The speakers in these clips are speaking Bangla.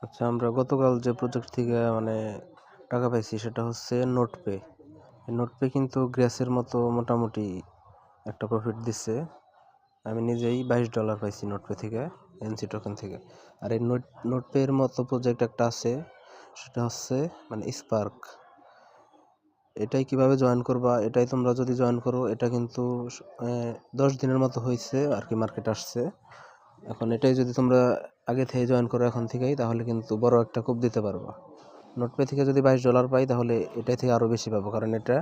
আচ্ছা, আমরা গতকাল যে প্রজেক্ট থেকে টাকা পাইছি সেটা হচ্ছে নোটপে। এই নোটপে কিন্তু গ্রেসের মতো মোটামুটি একটা প্রফিট দিচ্ছে। আমি নিজেই $22 পাইছি নোটপে থেকে, এনসি টোকেন থেকে। আর এই নোটপের মতো প্রজেক্ট একটা আছে, সেটা হচ্ছে স্পার্ক। এটাই কিভাবে জয়েন করবা, এটাই তোমরা যদি জয়েন করো, এটা কিন্তু 10 দিনের মতো হয়েছে আর কি, মার্কেট আসছে। এখন এটাই যদি তোমরা আগে থেকে জয়েন করো এখন থেকেই, তাহলে কিন্তু বড় একটা কোপ দিতে পারবা। নোটপে থেকে যদি $22 পাই, তাহলে এটাই থেকে আরও বেশি পাবো, কারণ এটা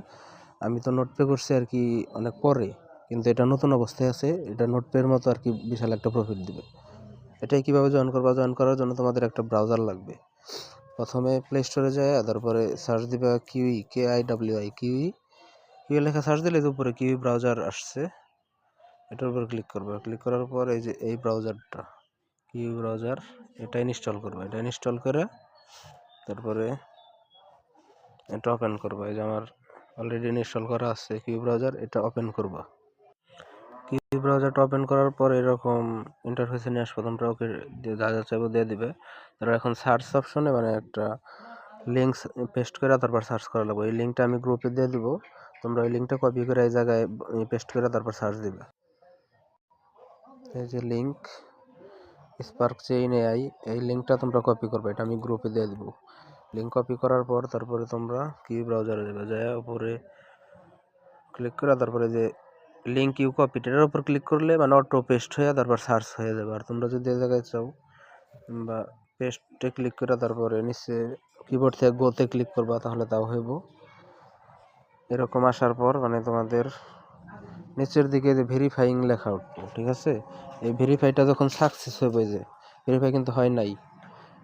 আমি তো নোটপে করছি আর কি অনেক পরে, কিন্তু এটা নতুন অবস্থায় আছে। এটা নোটপের মতো আর কি বিশাল একটা প্রফিট দিবে। এটাই কিভাবে জয়েন করবা, জয়েন করার জন্য তোমাদের একটা ব্রাউজার লাগবে। প্রথমে প্লে স্টোরে যায়, তারপরে সার্চ দিবা কিউই, কিউই লেখা সার্চ দিলে উপরে কিউই ব্রাউজার আসছে, এটার উপর ক্লিক করবে। ক্লিক করার পর এই যে এই ব্রাউজারটা কিউই ব্রাউজার, এটা ইনস্টল করবে। এটা ইনস্টল করে তারপরে এটা ওপেন করবো। এই যে আমার অলরেডি ইনস্টল করা আছে কিউই ব্রাউজার, এটা ওপেন করবা। কিউই ব্রাউজারটা ওপেন করার পর এরকম ইন্টারফেসে নিয়ে আসবো, তোমরা ওকে যা যা চাইবো দিয়ে দিবে। তারপর এখন সার্চ অপশনে একটা লিঙ্ক পেস্ট করে তারপর সার্চ করা লাগবে। এই লিঙ্কটা আমি গ্রুপে দিয়ে দিব, তোমরা ওই লিঙ্কটা কপি করে এই জায়গায় পেস্ট করে তারপর সার্চ দিবে। এই যে লিঙ্ক স্পার্ক চেইন এআই, এই লিঙ্কটা তোমরা কপি করবে, এটা আমি গ্রুপে দিয়ে দিব। লিঙ্ক কপি করার পর তারপরে তোমরা কিউই ব্রাউজারে যাবে, যায় উপরে ক্লিক করে তারপরে যে লিঙ্ক ইউ কপি, এটার উপর ক্লিক করলে অটো পেস্ট হয়ে তারপর সার্চ হয়ে যাবে। আর তোমরা যদি এই জায়গায় চাও বা পেস্টে ক্লিক করে তারপরে নিচে কিবোর্ড থেকে গোতে ক্লিক করবা, তাহলে তাও হইব। এরকম আসার পর তোমাদের নিচের দিকে যে ভেরিফাইং লেখা উঠবে, ঠিক আছে? এই ভেরিফাইটা যখন সাকসেস হবে, যে ভেরিফাই কিন্তু হয় নাই,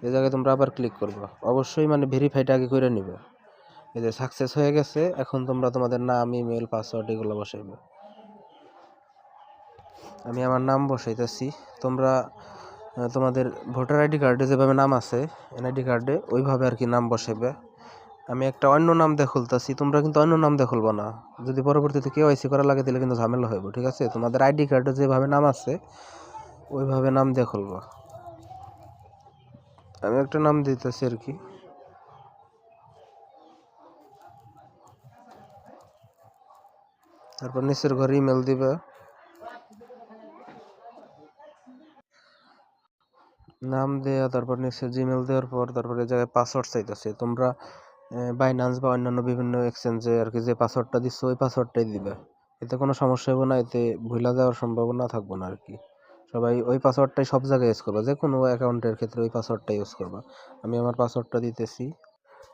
এই জায়গায় তোমরা আবার ক্লিক করবা। অবশ্যই ভেরিফাইটা আগে করে নিবে। এই যে সাকসেস হয়ে গেছে, এখন তোমরা তোমাদের নাম, ইমেল, পাসওয়ার্ড এগুলো বসাইবে। আমি আমার নাম বসাইতেছি। তোমরা তোমাদের ভোটার আইডি কার্ডে যেভাবে নাম আছে, এনআইডি কার্ডে ওইভাবে আর কি নাম বসাইবে। আমি একটা অন্য নাম দিয়ে খুলতেছি, তোমরা কিন্তু অন্য নাম দিয়ে খুলবো না। যদি পরবর্তীতে কেওয়াইসি করা লাগে তাহলে কিন্তু ঝামেলা হইব, ঠিক আছে? তোমাদের আইডি কার্ডে যেভাবে নাম আছে ওইভাবে নাম দিয়ে খুলবো। আমি একটা নাম দিতেছি আর কি। তারপর নিচের ঘরে ইমেল দিবে, নাম দেয়া, তারপর নিচে জিমেল দেওয়ার পর তারপরে এই জায়গায় পাসওয়ার্ড চাইতেছে। তোমরা বাইন্যান্স বা অন্যান্য বিভিন্ন এক্সচেঞ্জে আর কি যে পাসওয়ার্ডটা দিচ্ছ ওই পাসওয়ার্ডটাই দিবে। এতে কোনো সমস্যা হবে না, এতে ভুলা যাওয়ার সম্ভাবনা থাকবে না আর কি। সবাই ওই পাসওয়ার্ডটাই সব জায়গায় ইউজ করবা, যে কোনো অ্যাকাউন্টের ক্ষেত্রে ওই পাসওয়ার্ডটাই ইউজ করবা। আমি আমার পাসওয়ার্ডটা দিতেছি।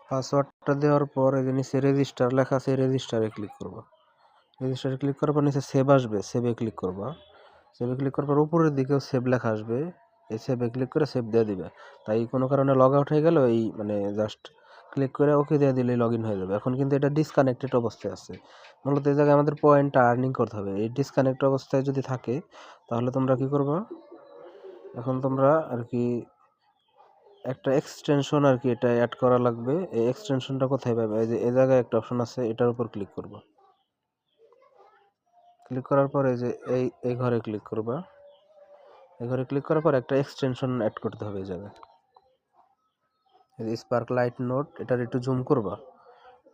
পাসওয়ার্ডটা দেওয়ার পর এই যে নিচে রেজিস্টার লেখা আছে, রেজিস্টারে ক্লিক করবা। রেজিস্টারে ক্লিক করার পর নিচে সেভ আসবে, সেভে ক্লিক করবা। সেভে ক্লিক করার পর উপরের দিকেও সেভ লেখা আসবে, এই সেভে ক্লিক করে সেভ দিয়ে দিবে। তাই কোনো কারণে লগ আউট হয়ে গেল, এই জাস্ট ক্লিক করে ওকে দিয়ে দিলেই লগ ইন হয়ে যাবে। এখন কিন্তু এটা ডিসকানেক্টেড অবস্থায় আছে। মূলত এই জায়গায় আমাদের পয়েন্টটা আর্নিং করতে হবে। এই ডিসকানেক্ট অবস্থায় যদি থাকে, তাহলে তোমরা কি করবা, এখন তোমরা আর কি একটা এক্সটেনশন আর কি এটা অ্যাড করা লাগবে। এই এক্সটেনশনটা কোথায় পাবে? এই যে এই জায়গায় একটা অপশন আছে, এটার উপর ক্লিক করবা। ক্লিক করার পর এই যে এই ঘরে ক্লিক করবা। এই ঘরে ক্লিক করার পর একটা এক্সটেনশন অ্যাড করতে হবে এই জায়গায়। এই যে স্পার্ক লাইট নোট, এটার একটু জুম করবা।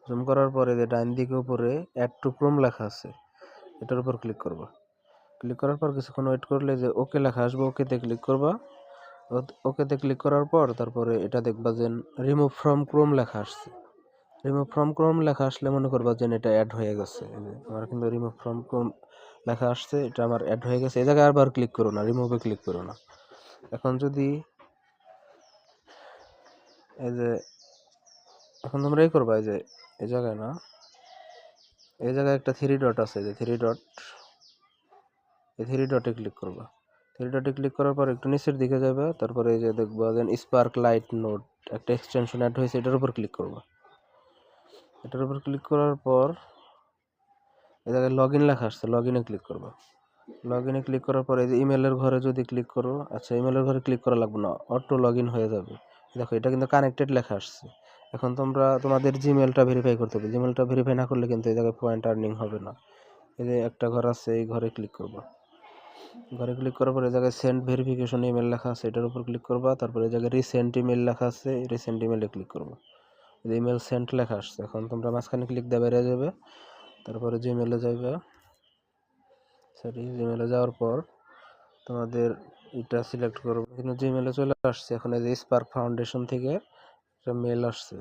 জুম করার পরে যে ডান দিকে উপরে অ্যাড টু ক্রোম লেখা আছে, এটার উপর ক্লিক করবা। ক্লিক করার পর কিছুক্ষণ ওয়েট করলে যে ওকে লেখা আসবে, ওকেতে ক্লিক করবা। ওকেতে ক্লিক করার পর তারপরে এটা দেখবা যে রিমুভ ফ্রম ক্রোম লেখা আসছে। রিমুভ ফ্রম ক্রোম লেখা আসলে মনে করবা যে এটা অ্যাড হয়ে গেছে। আমার কিন্তু রিমুভ ফ্রম ক্রোম লেখা আসছে, এটা আমার অ্যাড হয়ে গেছে। এই জায়গায় আবার ক্লিক করো না, রিমুভে ক্লিক করো না। এখন যদি এই যে এখন তোমরা এই করবা, এই যে এই জায়গায় না, এই জায়গায় একটা থ্রি ডট আছে, যে থ্রি ডট, এই থ্রি ডটে ক্লিক করবা। থ্রি ডটে ক্লিক করার পর একটু নিচের দিকে যাবে, তারপরে এই যে দেখবা দেন স্পার্ক লাইট নোট একটা এক্সটেনশন অ্যাড হয়েছে, এটার উপর ক্লিক করবা। এটার উপর ক্লিক করার পর এই জায়গায় লগ ইন লেখা আসছে, লগ ইনে ক্লিক করবা। লগ ইনে ক্লিক করার পর এই যে ইমেলের ঘরে যদি ক্লিক করো, আচ্ছা ইমেলের ঘরে ক্লিক করা লাগবে না, অটো লগ ইন হয়ে যাবে। দেখো এটা কিন্তু কানেক্টেড লেখা আসছে। এখন তোমরা তোমাদের জিমেলটা ভেরিফাই করতে হবে। জিমেলটা ভেরিফাই না করলে কিন্তু এই জায়গায় পয়েন্ট আর্নিং হবে না। এই যে একটা ঘর আছে, এই ঘরে ক্লিক করবা। ঘরে ক্লিক করার পরে এই জায়গায় সেন্ড ভেরিফিকেশন ইমেল লেখা আছে, এটার উপর ক্লিক করবা। তারপরে এই জায়গায় রিসেন্ট ইমেল লেখা আছে, রিসেন্ট ইমেলে ক্লিক করবা। ইমেল সেন্ট লেখা আসছে, এখন তোমরা মাঝখানে ক্লিক দিয়ে বেরিয়ে যাবে। তারপরে জিমেলে যাবে, জিমেলে যাওয়ার পর তোমাদের এটা সিলেক্ট করবো, কিন্তু জিমেলে চলে আসছে। এখন এই যে স্পার্ক ফাউন্ডেশন থেকে একটা মেল আসছে,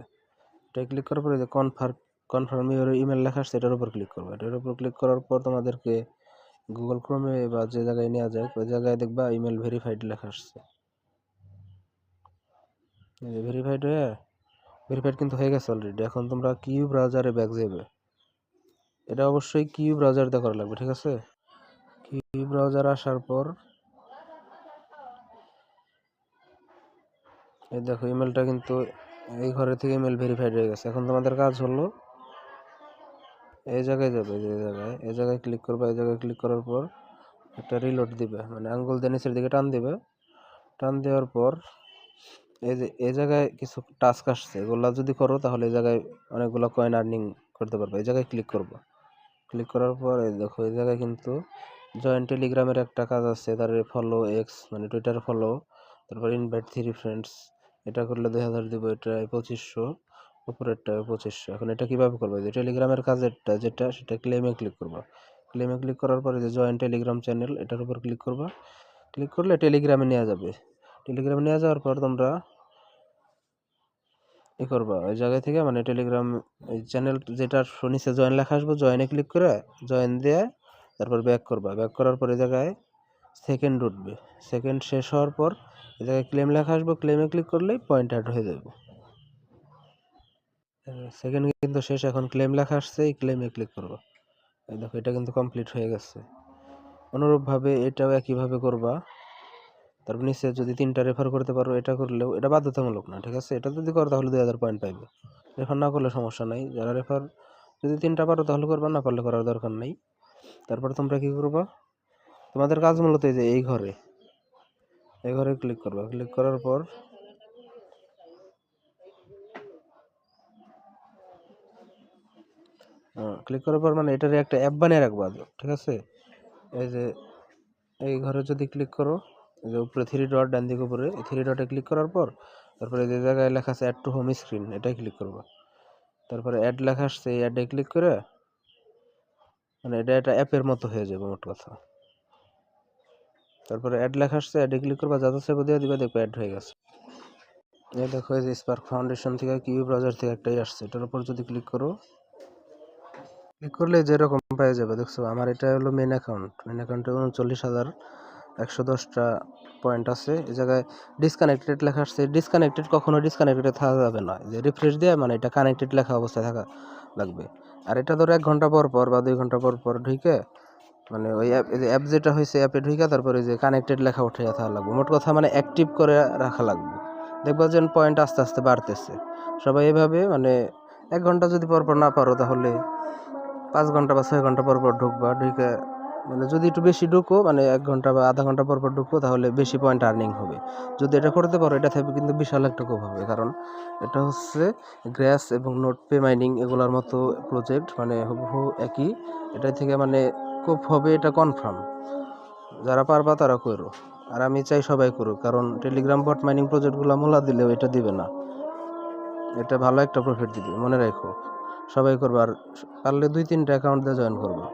এটা ক্লিক করার পরে যে কনফার্ম ইউর ইমেল লেখা আসছে, এটার উপর ক্লিক করবে। এটার উপর ক্লিক করার পর তোমাদেরকে গুগল ক্রোমে বা যে জায়গায় নেওয়া যায় ওই জায়গায় দেখবা ইমেল ভেরিফাইড লেখা আসছে। ভেরিফাইড কিন্তু হয়ে গেছে অলরেডি। এখন তোমরা কিউ ব্রাউজারে ব্যাক যাবে, এটা অবশ্যই কিউ ব্রাউজার দিয়ে করা লাগবে, ঠিক আছে? কিউ ব্রাউজার আসার পর এই দেখো ইমেলটা কিন্তু এই ঘরে থেকে ইমেল ভেরিফাইড হয়ে গেছে। এখন তোমাদের কাজ হলো এই জায়গায় যাবে, এই জায়গায় ক্লিক করবে। এই জায়গায় ক্লিক করার পর একটা রিলোড দিবে, মানে আঙ্গুল দিয়ে নিচের দিকে টান দিবে। টান দেওয়ার পর এই জায়গায় কিছু টাস্ক আসছে, এগুলো যদি করো তাহলে এই জায়গায় অনেকগুলো কয়েন আর্নিং করতে পারবে। এই জায়গায় ক্লিক করবো। ক্লিক করার পর এই দেখো এই জায়গায় কিন্তু জয়েন টেলিগ্রামের একটা কাজ আছে, তারপরে ফলো এক্স মানে টুইটার ফলো, তারপর ইনভাইট 3 ফ্রেন্ডস, এটা করলে 2000 দিব, এটা 2500, উপরেরটা 2500। এখন এটা কিভাবে করবে? যে টেলিগ্রামের কাজেরটা যেটা সেটা ক্লেমে ক্লিক করবা। ক্লেমে ক্লিক করার পরে যে জয়েন টেলিগ্রাম চ্যানেল, এটার উপর ক্লিক করবা। ক্লিক করলে টেলিগ্রামে নেওয়া যাবে। টেলিগ্রামে নিয়ে যাওয়ার পর তোমরা করবা ওই জায়গা থেকে, মানে টেলিগ্রাম এই চ্যানেল যেটা নিচে জয়েন লেখা আসবে, জয়েনে ক্লিক করে জয়েন দিয়ে তারপর ব্যাক করবা। ব্যাক করার পর এই জায়গায় সেকেন্ড উঠবে, সেকেন্ড শেষ হওয়ার পর এই জায়গায় ক্লেম লেখা আসবে, ক্লেমে ক্লিক করলেই পয়েন্ট অ্যাড হয়ে যাবে। সেকেন্ড কিন্তু শেষ, এখন ক্লেম লেখা আসছে, এই ক্লেমে ক্লিক করবা। এই দেখো এটা কিন্তু কমপ্লিট হয়ে গেছে। অনুরূপভাবে এটাও একইভাবে করবা। তারপর নিচে যদি 3টা রেফার করতে পারো, এটা করলেও, এটা বাধ্যতামূলক না, ঠিক আছে? এটা যদি করো তাহলে 2000 পয়েন্ট পাইবে। রেফার না করলে সমস্যা নাই। যারা রেফার যদি 3টা পারো তাহলে করবা, না পারলে করার দরকার নেই। তারপর তোমরা কি করবা? তোমাদের কাজ মূলত এই যে এই ঘরে ক্লিক করবা। ক্লিক করার পর মানে এটার একটা অ্যাপ বানিয়ে রাখবা, ঠিক আছে? এই যে এই ঘরে যদি ক্লিক করো, এই যে উপরে 3 ডট, ডান দিকে উপরে 3 ডটে ক্লিক করার পর তারপরে যে জায়গায় লেখা আছে অ্যাড টু হোম স্ক্রিন, এটাই ক্লিক করবা। তারপরে অ্যাড লেখা আসছে, এই অ্যাডে ক্লিক করে মানে এটা একটা অ্যাপের মতো হয়ে যাবে মোট কথা। তারপরে অ্যাড লেখা আসছে, অ্যাডে ক্লিক করবা, যা সেভ দিয়ে দিবা, দেখো অ্যাড হয়ে গেছে। এই দেখো এই যে স্পার্ক ফাউন্ডেশন থেকে কিউ ব্রাউজার থেকে একটাই আসছে, এটার উপর যদি ক্লিক করো, ক্লিক করলে যেরকম পেয়ে যাবে। দেখছো আমার এটা হলো মেন অ্যাকাউন্টে 39,110টা পয়েন্ট আছে। এই জায়গায় ডিসকানেক্টেড লেখা আসছে, ডিসকানেক্টেড কখনো ডিসকানেক্টেড থাকা যাবে না, যে রিফ্রেশ দিয়ে মানে এটা কানেক্টেড লেখা অবস্থায় থাকা লাগবে। আর এটা ধরো 1 ঘন্টা পর পর বা 2 ঘন্টা পর পর ঢুকে মানে ওই অ্যাপ যেটা হয়েছে অ্যাপে ঢুকে তারপরে যে কানেক্টেড লেখা উঠে থাকা লাগবে। মোট কথা মানে অ্যাক্টিভ করে রাখা লাগবে, দেখবা যে পয়েন্ট আস্তে আস্তে বাড়তেছে। সবাই এভাবে মানে 1 ঘন্টা যদি পর পর না পারো তাহলে 5 ঘন্টা বা 6 ঘন্টা পর পর ঢুকবা। ঢুকে মানে যদি একটু বেশি ঢুকো, মানে 1 ঘন্টা বা আধা ঘন্টা পর পর ঢুকো, তাহলে বেশি পয়েন্ট আর্নিং হবে। যদি এটা করতে পারো, এটা থেকে কিন্তু বিশাল একটা কোপ হবে, কারণ এটা হচ্ছে গ্র্যাস এবং নোটপে মাইনিং এগুলোর মতো প্রজেক্ট, মানে হুবহু একই। এটা থেকে মানে কোপ হবে, এটা কনফার্ম। যারা পারবা তারা করো, আর আমি চাই সবাই করুক, কারণ টেলিগ্রাম বট মাইনিং প্রজেক্টগুলো মোলা দিলেও এটা দিবে না, এটা ভালো একটা প্রফিট দিবে, মনে রাখো। সবাই করবা, আর পারলে 2-3টা অ্যাকাউন্ট দিয়ে জয়েন করবা।